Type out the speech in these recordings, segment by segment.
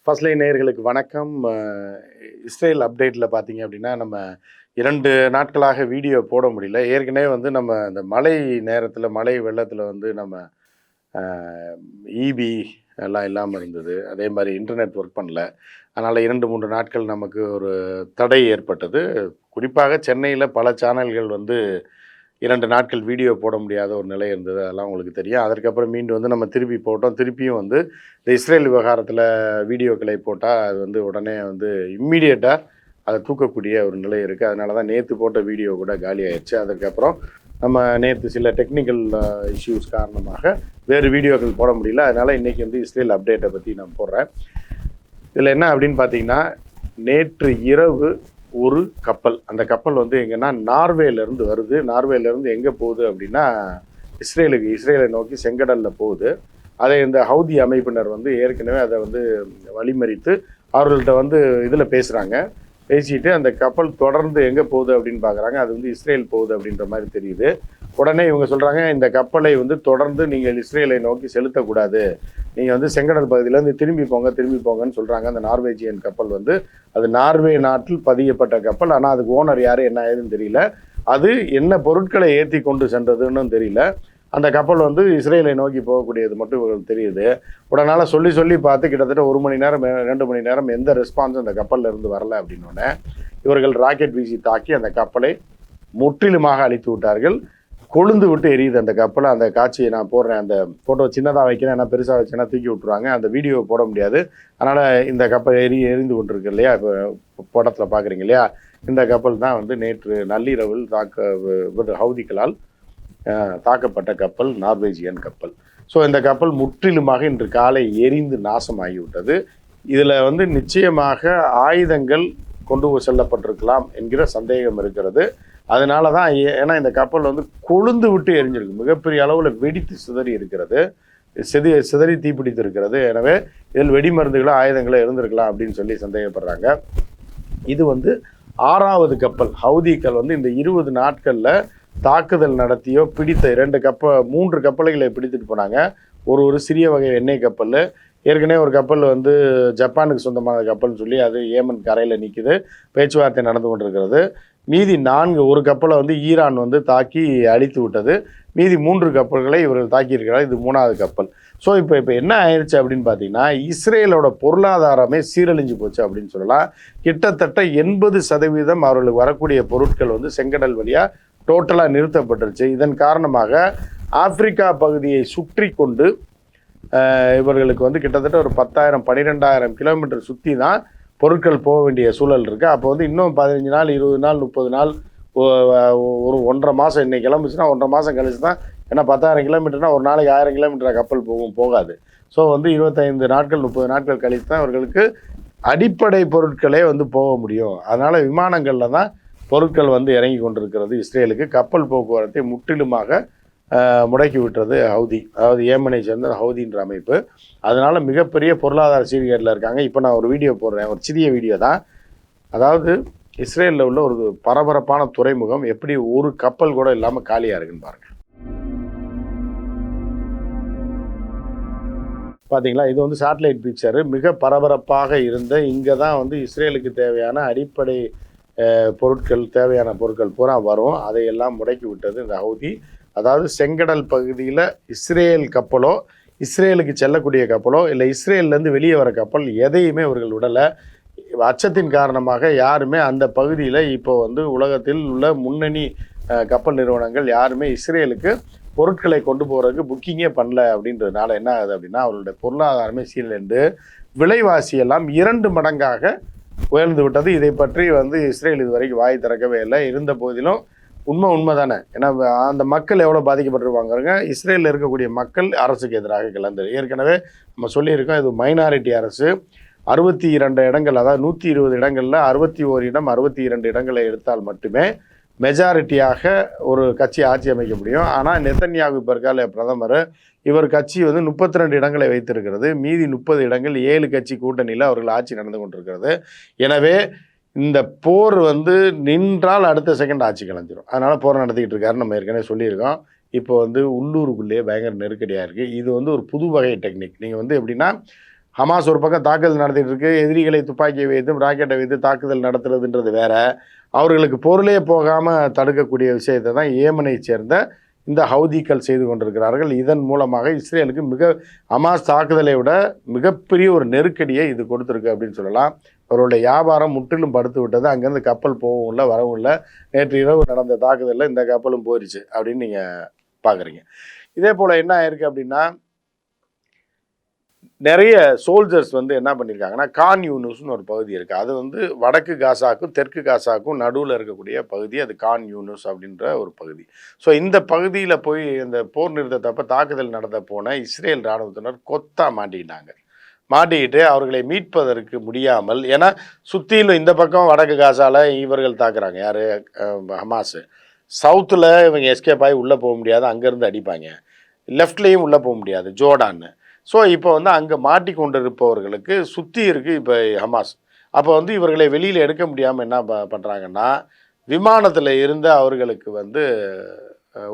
First line நேயர்களுக்கு வணக்கம். Israel அப்டேட்டில் பார்த்தீங்க அப்படின்னா, நம்ம 2 நாட்களாக வீடியோ போட முடியல. ஏற்கனவே வந்து நம்ம இந்த மழை நேரத்தில், மழை வெள்ளத்தில் வந்து நம்ம ஈபி எல்லாம் இல்லாமல் இருந்தது. அதே மாதிரி இன்டர்நெட் ஒர்க் பண்ணல. அதனால் 2, 3 நாட்கள் நமக்கு ஒரு தடை ஏற்பட்டது. குறிப்பாக சென்னையில் பல சேனல்கள் வந்து 2 நாட்கள் வீடியோ போட முடியாத ஒரு நிலை இருந்தது. அதெல்லாம் உங்களுக்கு தெரியும். அதற்கப்புறம் மீண்டும் வந்து நம்ம திருப்பி போட்டோம். திருப்பியும் வந்து இந்த இஸ்ரேல் விவகாரத்தில் வீடியோக்களை போட்டால் அது வந்து உடனே வந்து இம்மீடியட்டாக அதை தூக்கக்கூடிய ஒரு நிலை இருக்குது. அதனால தான் நேற்று போட்ட வீடியோ கூட காலி ஆயிடுச்சு. அதுக்கப்புறம் நம்ம நேற்று சில டெக்னிக்கல் இஷ்யூஸ் காரணமாக வேறு வீடியோக்கள் போட முடியல. அதனால் இன்றைக்கி வந்து இஸ்ரேல் அப்டேட்டை பற்றி நான் போடுறேன். இதில் என்ன அப்படின்னு பார்த்தீங்கன்னா, நேற்று இரவு ஒரு கப்பல், அந்த கப்பல் வந்து எங்கன்னா நார்வேலேருந்து வருது. நார்வேலேருந்து எங்கே போகுது அப்படின்னா இஸ்ரேலை நோக்கி செங்கடலில் போகுது. அதை இந்த ஹவுதி அமைப்பினர் வந்து ஏற்கனவே அதை வந்து வழிமறித்து அவர்கள்ட்ட வந்து இதில் பேசுகிறாங்க. பேசிட்டு அந்த கப்பல் தொடர்ந்து எங்கே போகுது அப்படின்னு பார்க்குறாங்க. அது வந்து இஸ்ரேல் போகுது அப்படின்ற மாதிரி தெரியுது. உடனே இவங்க சொல்கிறாங்க, இந்த கப்பலை வந்து தொடர்ந்து நீங்கள் இஸ்ரேலை நோக்கி செலுத்தக்கூடாது, நீங்கள் வந்து செங்கடல் பகுதியிலேருந்து திரும்பி போங்கன்னு சொல்கிறாங்க. அந்த நார்வேஜியன் கப்பல் வந்து அது நார்வே நாட்டில் பதியப்பட்ட கப்பல். ஆனால் அதுக்கு ஓனர் யார் என்ன ஏதுன்னு தெரியல. அது என்ன பொருட்களை ஏற்றி கொண்டு சென்றதுன்னு தெரியல. அந்த கப்பல் வந்து இஸ்ரேலை நோக்கி போகக்கூடியது மட்டும் இவங்களுக்கு தெரியுது. உடனால சொல்லி பார்த்து கிட்டத்தட்ட 1 மணி நேரம் 2 மணி நேரம் எந்த ரெஸ்பான்ஸும் அந்த கப்பலில் இருந்து வரல. அப்படின்னோடனே இவர்கள் ராக்கெட் வீசி தாக்கி அந்த கப்பலை முற்றிலுமாக அழித்து விட்டார்கள். கொழுந்து விட்டு எரியுது அந்த கப்பலை. அந்த காட்சியை நான் போடுறேன். அந்த ஃபோட்டோ சின்னதாக வைக்கிறேன், ஏன்னா பெருசாக வச்சேன்னா தூக்கி விட்டுருவாங்க. அந்த வீடியோ போட முடியாது. அதனால் இந்த கப்பல் எரிந்து கொண்டிருக்கு இல்லையா, இப்போ படத்தில் பார்க்குறீங்க இல்லையா, இந்த கப்பல் தான் வந்து நேற்று நள்ளிரவில் ஹவுதிகளால் தாக்கப்பட்ட கப்பல், நார்வேஜியன் கப்பல். ஸோ இந்த கப்பல் முற்றிலுமாக இன்று காலை எரிந்து நாசமாகிவிட்டது. இதில் வந்து நிச்சயமாக ஆயுதங்கள் கொண்டு செல்லப்பட்டிருக்கலாம் என்கிற சந்தேகம் இருக்கிறது. அதனால தான், ஏன்னா இந்த கப்பல் வந்து கொழுந்து விட்டு எரிஞ்சிருக்கு, மிகப்பெரிய அளவில் வெடித்து சிதறி இருக்கிறது, சிதறி தீப்பிடித்து இருக்கிறது. எனவே இதில் வெடிமருந்துகளோ ஆயுதங்களோ இருந்திருக்கலாம் அப்படின்னு சொல்லி சந்தேகப்படுறாங்க. இது வந்து 6வது கப்பல். ஹவுதிகள் வந்து இந்த 20 நாட்களில் தாக்குதல் நடத்தியோ பிடித்த 3 கப்பல்களை பிடித்துட்டு போனாங்க. ஒரு சிறிய வகை எண்ணெய் கப்பல். ஏற்கனவே ஒரு கப்பல் வந்து ஜப்பானுக்கு சொந்தமான கப்பல்னு சொல்லி அது ஏமன் கரையில் நிற்குது, பேச்சுவார்த்தை நடந்து கொண்டிருக்கிறது. மீதி 4 ஒரு கப்பலை வந்து ஈரான் வந்து தாக்கி அழித்து விட்டது. மீதி 3 கப்பல்களை இவர்கள் தாக்கியிருக்கிறார். இது 3வது கப்பல். ஸோ இப்போ என்ன ஆயிடுச்சு அப்படின்னு பார்த்தீங்கன்னா, இஸ்ரேலோட பொருளாதாரமே சீரழிஞ்சு போச்சு அப்படின்னு சொல்லலாம். கிட்டத்தட்ட 80% அவர்களுக்கு வரக்கூடிய பொருட்கள் வந்து செங்கடல் வழியாக டோட்டலாக நிறுத்தப்பட்டுருச்சு. இதன் காரணமாக ஆப்பிரிக்கா பகுதியை சுற்றி கொண்டு இவர்களுக்கு வந்து கிட்டத்தட்ட ஒரு 10,000 12,000 கிலோமீட்டர் சுற்றி தான் பொருட்கள் போக வேண்டிய சூழல் இருக்குது. அப்போ வந்து இன்னும் 15 நாள் 20 நாள் 30 நாள் ஒரு 1.5 மாதம் இன்னைக்கு கிளம்பிச்சுன்னா 1.5 மாதம் கழிச்சு தான், ஏன்னா 10,000 கிலோமீட்டர்னால் ஒரு நாளைக்கு 1000 கிலோமீட்டர் கப்பல் போகாது. ஸோ வந்து 25 நாட்கள் 30 நாட்கள் கழித்து தான் இவர்களுக்கு அடிப்படை பொருட்களே வந்து போக முடியும். அதனால் விமானங்களில் தான் பொருட்கள் வந்து இறங்கி கொண்டிருக்கிறது இஸ்ரேலுக்கு. கப்பல் போக்குவரத்தை முற்றிலுமாக முடக்கி விட்டது ஹவுதி, அதாவது ஏமனை சேர்ந்த ஹவுதின்ற அமைப்பு. அதனால் மிகப்பெரிய பொருளாதார சீர்கேட்டில் இருக்காங்க. இப்போ நான் ஒரு வீடியோ போடுறேன், ஒரு சிறிய வீடியோ தான். அதாவது இஸ்ரேலில் உள்ள ஒரு பரபரப்பான துறைமுகம் எப்படி ஒரு கப்பல் கூட இல்லாமல் காலியாக இருக்குன்னு பாருங்கள். பார்த்தீங்களா, இது வந்து சேட்டலைட் பிக்சரு. மிக பரபரப்பாக இருந்த இங்கே தான் வந்து இஸ்ரேலுக்கு தேவையான அடிப்படை பொருட்கள், தேவையான பொருட்கள் பூரா வரும். அதையெல்லாம் முடக்கி விட்டது இந்த ஹவுதி. அதாவது செங்கடல் பகுதியில் இஸ்ரேல் கப்பலோ, இஸ்ரேலுக்கு செல்லக்கூடிய கப்பலோ, இல்லை இஸ்ரேல்லேருந்து வெளியே வர கப்பல் எதையுமே இவர்கள் விடலை. அச்சத்தின் காரணமாக யாருமே அந்த பகுதியில் இப்போ வந்து உலகத்தில் உள்ள முன்னணி கப்பல் நிறுவனங்கள் யாருமே இஸ்ரேலுக்கு பொருட்களை கொண்டு போகிறதுக்கு புக்கிங்கே பண்ணல. அப்படின்றதுனால என்ன ஆகுது அப்படின்னா, அவர்களுடைய பொருளாதாரமே சீரழிந்து விலைவாசியெல்லாம் 2 மடங்காக உயர்ந்து விட்டது. இதை பற்றி வந்து இஸ்ரேல் இதுவரைக்கும் வாய் திறக்கவே இல்லை. இருந்த போதிலும் உண்மை தானே, ஏன்னா அந்த மக்கள் எவ்வளோ பாதிக்கப்பட்டிருப்பாங்க. இஸ்ரேலில் இருக்கக்கூடிய மக்கள் அரசுக்கு எதிராக கிளந்து, ஏற்கனவே நம்ம சொல்லியிருக்கோம், இது மைனாரிட்டி அரசு. 62 இடங்கள், அதாவது 120 இடங்களில் 61 இடம், 62 இடங்களை எடுத்தால் மட்டுமே மெஜாரிட்டியாக ஒரு கட்சி ஆட்சி அமைக்க முடியும். ஆனால் நெத்தன்யாகு இப்போ இருக்கால பிரதமர், இவர் கட்சி வந்து 32 இடங்களை வைத்திருக்கிறது. மீதி 30 இடங்கள் 7 கட்சி கூட்டணியில் அவர்கள் ஆட்சி நடந்து கொண்டிருக்கிறது. எனவே இந்த போர் வந்து நின்றால் அடுத்த செகண்ட் ஆட்சி கலைஞ்சிரும். அதனால் போர் நடத்திக்கிட்டு இருக்காருன்னு நம்ம ஏற்கனவே சொல்லியிருக்கோம். இப்போ வந்து உள்ளூருக்குள்ளேயே பயங்கர நெருக்கடியாக இருக்குது. இது வந்து ஒரு புது வகை டெக்னிக். நீங்கள் வந்து எப்படின்னா, ஹமாஸ் ஒரு பக்கம் தாக்குதல் நடத்திட்டு இருக்கு, எதிரிகளை துப்பாக்கியை வைத்தும் ராக்கெட்டை வைத்து தாக்குதல் நடத்துறதுன்றது வேற. அவர்களுக்கு பொருளே போகாமல் தடுக்கக்கூடிய விஷயத்தை தான் ஏமனை சேர்ந்த இந்த ஹவுதிகள் செய்து கொண்டிருக்கிறார்கள். இதன் மூலமாக இஸ்ரேலுக்கு ஹமாஸ் தாக்குதலை விட மிகப்பெரிய ஒரு நெருக்கடியை இது கொடுத்துருக்கு அப்படின்னு சொல்லலாம். அவருடைய வியாபாரம் முற்றிலும் படுத்து விட்டது. அங்கேருந்து கப்பல் போகவும் இல்லை, வரவும் இல்லை. நேற்று இரவு நடந்த தாக்குதலில் இந்த கப்பலும் போயிடுச்சு அப்படின்னு நீங்கள் பார்க்குறீங்க. இதே போல் என்ன ஆயிருக்கு அப்படின்னா, நிறைய சோல்ஜர்ஸ் என்ன பண்ணியிருக்காங்கன்னா, கான் யூனுஸ்னு ஒரு பகுதி இருக்குது. அது வடக்கு காசாக்கும் தெற்கு காசாக்கும் நடுவில் இருக்கக்கூடிய பகுதி. அது கான் யூனுஸ் அப்படின்ற ஒரு பகுதி. ஸோ இந்த பகுதியில் போய் இந்த போர் நிறுத்தத்தப்ப தாக்குதல் நடத்த போன இஸ்ரேல் இராணுவத்தினர் மாட்டிக்கிட்டாங்க. மாட்டிக்கிட்டு அவர்களை மீட்பதற்கு முடியாமல், ஏன்னா சுற்றிலும் இந்த பக்கம் வடக்கு காசால இவர்கள் தாக்குறாங்க, யார், ஹமாஸு. சவுத்தில் இவங்க எஸ்கேப் ஆகி உள்ளே போக முடியாது, அங்கேருந்து அடிப்பாங்க. லெஃப்ட்லேயும் உள்ளே போக முடியாது, ஜோர்டான்னு. ஸோ இப்போ அங்கே மாட்டிக்கொண்டிருப்பவர்களுக்கு சுற்றி இருக்குது இப்போ ஹமாஸ். அப்போ இவர்களை வெளியில் எடுக்க முடியாமல் என்ன பண்ணுறாங்கன்னா, விமானத்தில் இருந்து அவர்களுக்கு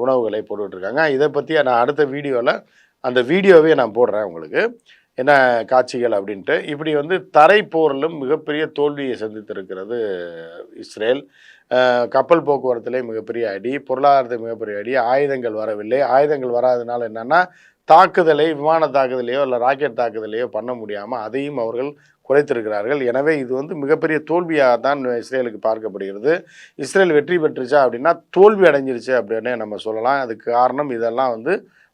உணவுகளை போட்டுட்ருக்காங்க. இதை பற்றி நான் அடுத்த வீடியோவில் அந்த வீடியோவே நான் போடுறேன் உங்களுக்கு, என்ன காட்சிகள் அப்படின்ட்டு. இப்படி தரை போரிலும் மிகப்பெரிய தோல்வியை சந்தித்திருக்கிறது இஸ்ரேல். கப்பல் போக்குவரத்துலேயே மிகப்பெரிய அடி, பொருளாதாரத்தை மிகப்பெரிய அடி, ஆயுதங்கள் வரவில்லை. ஆயுதங்கள் வராதனால என்னென்னா, தாக்குதலை விமான தாக்குதலையோ இல்லை ராக்கெட் தாக்குதலையோ பண்ண முடியாமல் அதையும் அவர்கள் குறைத்திருக்கிறார்கள். எனவே இது மிகப்பெரிய தோல்வியாக தான் இஸ்ரேலுக்கு பார்க்கப்படுகிறது. இஸ்ரேல் வெற்றி பெற்றுச்சா அப்படின்னா தோல்வி அடைஞ்சிருச்சு அப்படின்னு நம்ம சொல்லலாம். அதுக்கு காரணம் இதெல்லாம்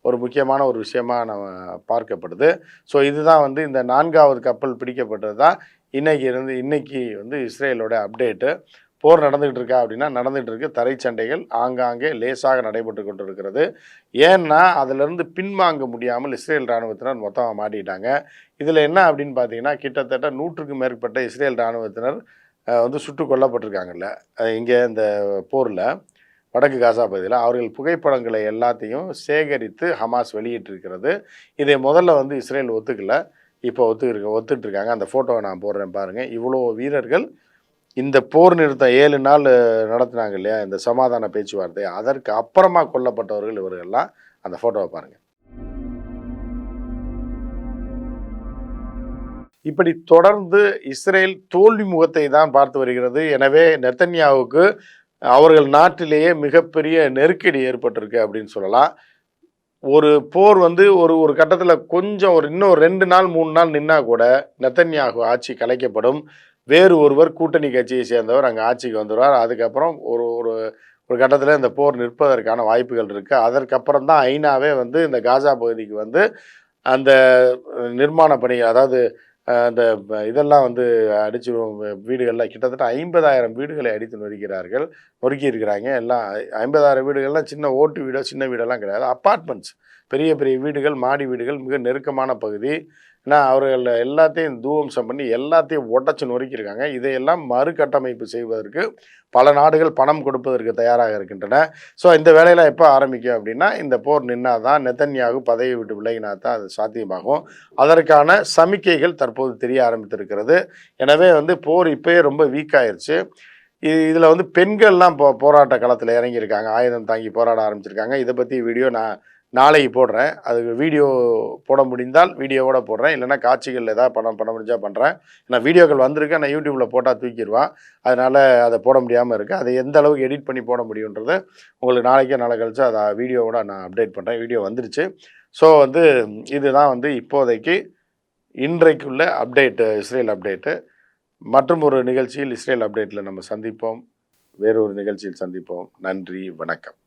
ஒரு முக்கியமான ஒரு விஷயமா நம்ம பார்க்கப்படுது. ஸோ இதுதான் இந்த 4வது கப்பல் பிடிக்கப்பட்டது தான் இன்னைக்கு இஸ்ரேலோட அப்டேட்டு. போர் நடந்துகிட்டு இருக்கா அப்படின்னா நடந்துகிட்டு இருக்கு. தரை சண்டைகள் ஆங்காங்கே லேசாக நடைபெற்று கொண்டு இருக்கிறது. ஏன்னா அதிலிருந்து பின்வாங்க முடியாமல் இஸ்ரேல் இராணுவத்தினர் மொத்தமாக மாட்டிட்டாங்க. இதில் என்ன அப்படின்னு பார்த்தீங்கன்னா, கிட்டத்தட்ட 100க்கும் மேற்பட்ட இஸ்ரேல் இராணுவத்தினர் சுட்டு கொல்லப்பட்டிருக்காங்கல்ல இங்கே இந்த போரில், வடக்கு காசா பகுதியில். அவர்கள் புகைப்படங்களை எல்லாத்தையும் சேகரித்து ஹமாஸ் வெளியிட்டிருக்கிறது. இதை முதல்ல இஸ்ரேல் ஒத்துக்கல, இப்போ ஒத்துட்டு இருக்காங்க. அந்த ஃபோட்டோவை நான் போடுறேன் பாருங்கள். இவ்வளோ வீரர்கள் இந்த போர் நிறுத்தம் 7 நாள் நடத்தினாங்க இல்லையா, இந்த சமாதான பேச்சுவார்த்தை, அதற்கு அப்புறமா கொல்லப்பட்டவர்கள் இவர்கள்லாம். அந்த ஃபோட்டோவை பாருங்கள். இப்படி தொடர்ந்து இஸ்ரேல் தோல்வி முகத்தை தான் பார்த்து வருகிறது. எனவே நெத்தன்யாவுக்கு அவர்கள் நாட்டிலேயே மிகப்பெரிய நெருக்கடி ஏற்பட்டிருக்கு அப்படின்னு சொல்லலாம். ஒரு போர் ஒரு கட்டத்தில் கொஞ்சம் இன்னும் 2 நாள் 3 நாள் நின்னா கூட நெத்தன்யாகு ஆட்சி கலைக்கப்படும். வேறு ஒருவர் கூட்டணி கட்சியை சேர்ந்தவர் அங்கே ஆட்சிக்கு வந்துடுவார். அதுக்கப்புறம் ஒரு ஒரு கட்டத்தில் இந்த போர் நிற்பதற்கான வாய்ப்புகள் இருக்குது. அதற்கப்புறம் தான் ஐநாவே இந்த காசா பகுதிக்கு அந்த நிர்மாண பணிகள், அதாவது அந்த இதெல்லாம் அடிச்சு வீடுகளில் கிட்டத்தட்ட 50,000 வீடுகளை அடித்து நொறுக்கியிருக்கிறாங்க. எல்லாம் 50,000 வீடுகள்லாம் சின்ன ஓட்டு வீடோ சின்ன வீடெல்லாம் கிடையாது, அப்பார்ட்மெண்ட்ஸ், பெரிய பெரிய வீடுகள், மாடி வீடுகள், மிக நெருக்கமான பகுதி. ஏன்னா அவர்கள் எல்லாத்தையும் தூவம்சம் பண்ணி எல்லாத்தையும் உடச்சி நொறுக்கியிருக்காங்க. இதையெல்லாம் மறுகட்டமைப்பு செய்வதற்கு பல நாடுகள் பணம் கொடுப்பதற்கு தயாராக இருக்கின்றன. ஸோ இந்த வேலையெல்லாம் எப்போ ஆரம்பிக்கும் அப்படின்னா, இந்த போர் நின்னா தான், நெத்தன்யாகு பதவியை விட்டு விலகினா தான் அது சாத்தியமாகும். அதற்கான சமிக்கைகள் தற்போது தெரிய ஆரம்பித்திருக்கிறது. எனவே போர் இப்போயே ரொம்ப வீக் ஆயிடுச்சு. இதில் பெண்கள்லாம் போராட்ட களத்தில் இறங்கியிருக்காங்க, ஆயுதம் தாங்கி போராட ஆரம்பிச்சிருக்காங்க. இதை பற்றி வீடியோ நான் நாளைக்கு போடுறேன். அதுக்கு வீடியோ போட முடிந்தால் வீடியோவோட போடுறேன், இல்லைனா காட்சிகள் ஏதாவது பண்ண முடிஞ்சால் பண்ணுறேன். நான் வீடியோக்கள் வந்திருக்கு, நான் யூடியூப்பில் போட்டால் தூக்கிடுவான், அதனால் அதை போட முடியாமல் இருக்குது. அதை எந்த அளவுக்கு எடிட் பண்ணி போட முடியுன்றது உங்களுக்கு நாளை கழிச்சு அதை வீடியோவோட நான் அப்டேட் பண்ணுறேன். வீடியோ வந்துருச்சு. ஸோ இதுதான் இப்போதைக்கு இன்றைக்குள்ள அப்டேட்டு, இஸ்ரேல் அப்டேட்டு. மற்றும் ஒரு நிகழ்ச்சியில் இஸ்ரேல் அப்டேட்டில் நம்ம சந்திப்போம். வேறொரு நிகழ்ச்சியில் சந்திப்போம். நன்றி, வணக்கம்.